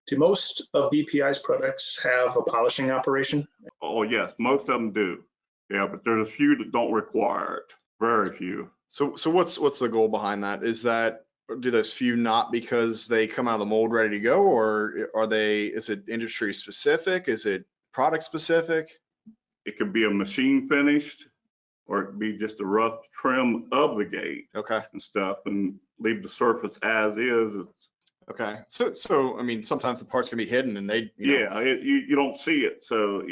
Do most of BPI's products have a polishing operation? Oh, yes, most of them do. Yeah, but there's a few that don't require it. Very few. So what's the goal behind that? Is that, do those few not because they come out of the mold ready to go, or is it industry specific? Is it product specific? It could be a machine finished, or it could be just a rough trim of the gate. Okay. And stuff, and leave the surface as is. Okay. So I mean, sometimes the parts can be hidden and they, you don't see it, so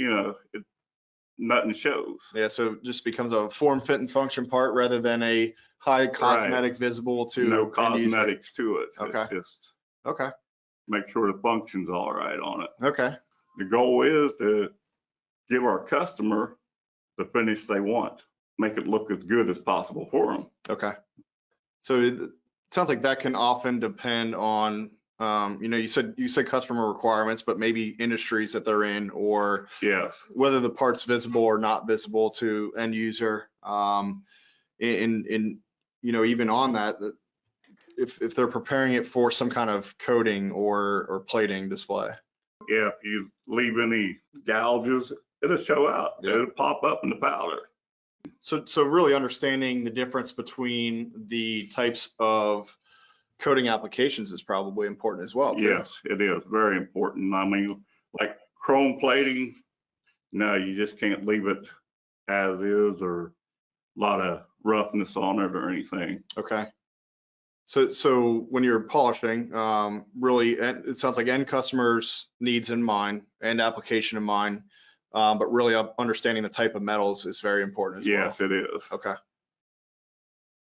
nothing shows. Yeah, so it just becomes a form, fit, and function part rather than a high cosmetic visible to no end user. cosmetics to it. Okay. It's just Okay. make sure the function's all right on it. Okay. The goal is to give our customer the finish they want, make it look as good as possible for them. Okay. So it sounds like that can often depend on, you said customer requirements, but maybe industries that they're in, or yes, whether the part's visible or not visible to end user. Even on that, if they're preparing it for some kind of coating or plating display. Yeah, if you leave any gouges, it'll show out. Yeah. It'll pop up in the powder. So really understanding the difference between the types of coating applications is probably important as well, too. Yes, it is very important. I mean, like chrome plating, no, you just can't leave it as is, or a lot of roughness on it or anything. Okay. So when you're polishing, really, it sounds like end customers' needs in mind and application in mind, but really understanding the type of metals is very important as well. Yes, it is. Okay.